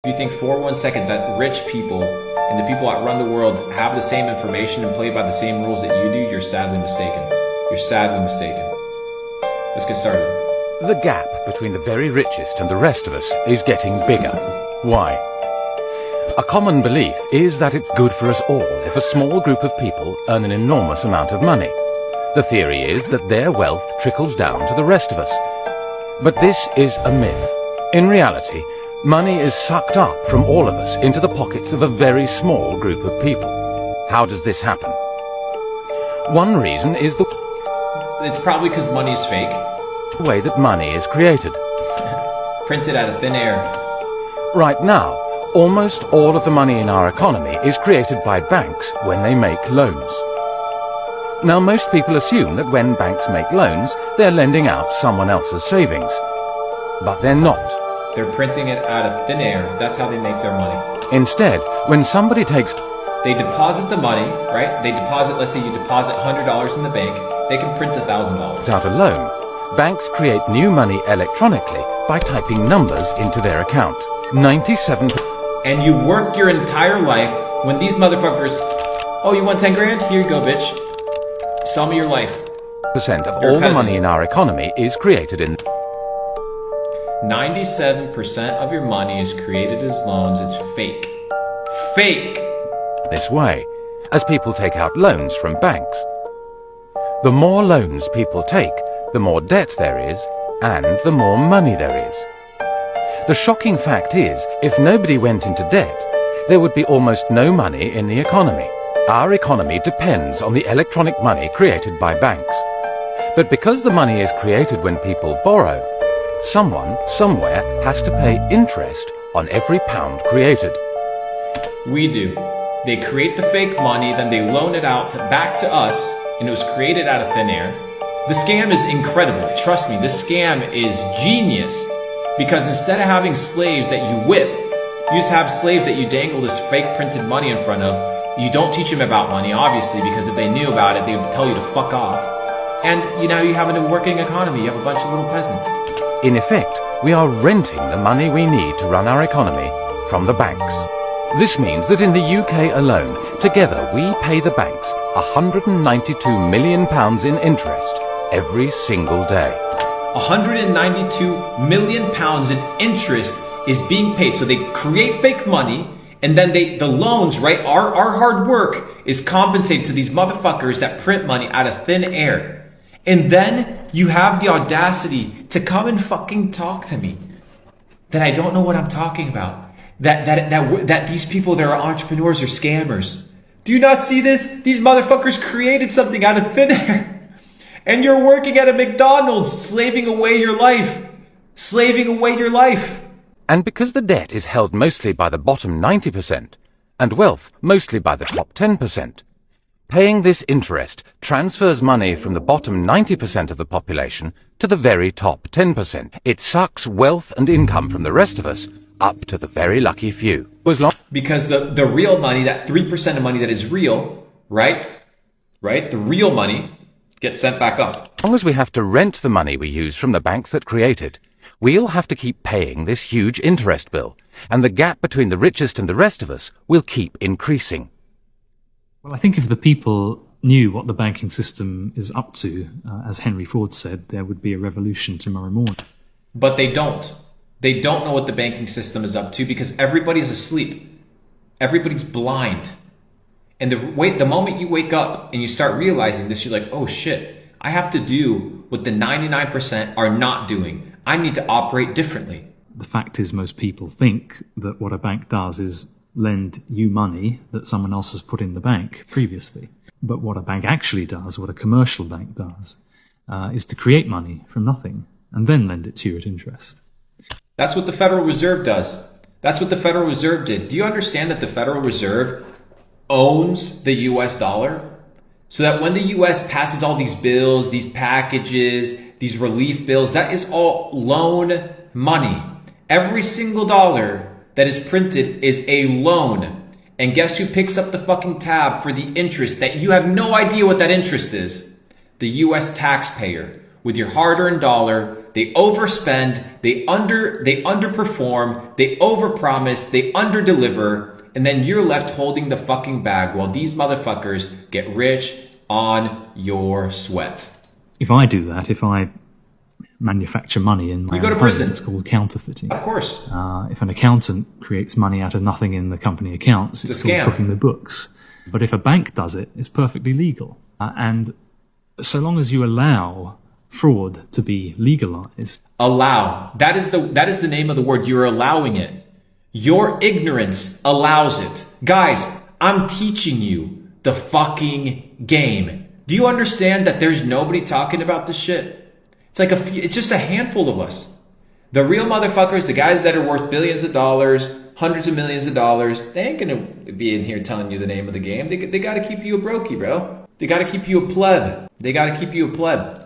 If you think for 1 second that rich people and the people that run the world have the same information and play by the same rules that you do, you're sadly mistaken. You're sadly mistaken. Let's get started. The gap between the very richest and the rest of us is getting bigger. Why? A common belief is that it's good for us all if a small group of people earn an enormous amount of money. The theory is that their wealth trickles down to the rest of us. But this is a myth. In reality, money is sucked up from all of us into the pockets of a very small group of people. How does this happen? One reason is the It's probably because money is fake. way that money is created. Printed out of thin air. Right now, almost all of the money in our economy is created by banks when they make loans. Now, most people assume that when banks make loans, they're lending out someone else's savings. But they're not. They're printing it out of thin air. That's how they make their money. Instead, when somebody takes They deposit the money, right? They deposit, let's say you deposit $100 in the bank, they can print $1,000. out a loan, banks create new money electronically by typing numbers into their account. 97% And you work your entire life when these motherfuckers, oh, you want 10 grand? Here you go, bitch. Sell me your life. of You're a all the peasant. money in our economy is created in 97% of your money is created as loans. It's fake. Fake. this way, as people take out loans from banks. The more loans people take, the more debt there is, and the more money there is. The shocking fact is, if nobody went into debt, there would be almost no money in the economy. Our economy depends on the electronic money created by banks. But because the money is created when people borrow, someone, somewhere, has to pay interest on every pound created. We do. They create the fake money, then they loan it out back to us, and it was created out of thin air. The scam is incredible. Trust me, this scam is genius. Because instead of having slaves that you whip, you used to have slaves that you dangle this fake printed money in front of. You don't teach them about money, obviously, because if they knew about it, they would tell you to fuck off. And you have a working economy. You have a bunch of little peasants. In effect, we are renting the money we need to run our economy from the banks. This means that in the UK alone, together we pay the banks £192 million in interest every single day. 192 million pounds in interest is being paid. So they create fake money, and then the loans, right? Our hard work is compensated to these motherfuckers that print money out of thin air. And then you have the audacity to come and fucking talk to me that I don't know what I'm talking about. That these people that are entrepreneurs are scammers. Do you not see this? These motherfuckers created something out of thin air. And you're working at a McDonald's, slaving away your life. Slaving away your life. And because the debt is held mostly by the bottom 90%, and wealth mostly by the top 10%, paying this interest transfers money from the bottom 90% of the population to the very top 10%. It sucks wealth and income from the rest of us up to the very lucky few. Because the real money, that 3% of money that is real, right? The real money gets sent back up. As long as we have to rent the money we use from the banks that create it, we'll have to keep paying this huge interest bill, and the gap between the richest and the rest of us will keep increasing. Well, I think if the people knew what the banking system is up to, as Henry Ford said, there would be a revolution tomorrow morning. But they don't. They don't know what the banking system is up to because everybody's asleep. Everybody's blind. And the moment you wake up and you start realizing this, you're like, oh shit, I have to do what the 99% are not doing. I need to operate differently. The fact is most people think that what a bank does is lend you money that someone else has put in the bank previously. But what a bank actually does, what a commercial bank does, is to create money from nothing and then lend it to you at interest. That's what the Federal Reserve does. That's what the Federal Reserve did. Do you understand that the Federal Reserve owns the US dollar? So that when the US passes all these bills, these packages, these relief bills, that is all loan money. Every single dollar that is printed is a loan. And guess who picks up the fucking tab for the interest that you have no idea what that interest is? The US taxpayer. With your hard-earned dollar, they overspend, they underperform, they overpromise, they underdeliver, and then you're left holding the fucking bag while these motherfuckers get rich on your sweat. If I do that, if I manufacture money in my You go to own prison. home, it's called counterfeiting. Of course. If an accountant creates money out of nothing in the company accounts, it's a called scam. cooking the books. But if a bank does it, it's perfectly legal. And so long as you allow fraud to be legalized, Allow. That is the name of the word. You're allowing it. Your ignorance allows it. Guys, I'm teaching you the fucking game. Do you understand that there's nobody talking about this shit? It's just a handful of us. The real motherfuckers, the guys that are worth billions of dollars, hundreds of millions of dollars, they ain't gonna be in here telling you the name of the game. They gotta keep you a brokey, bro. They gotta keep you a pleb. They gotta keep you a pleb.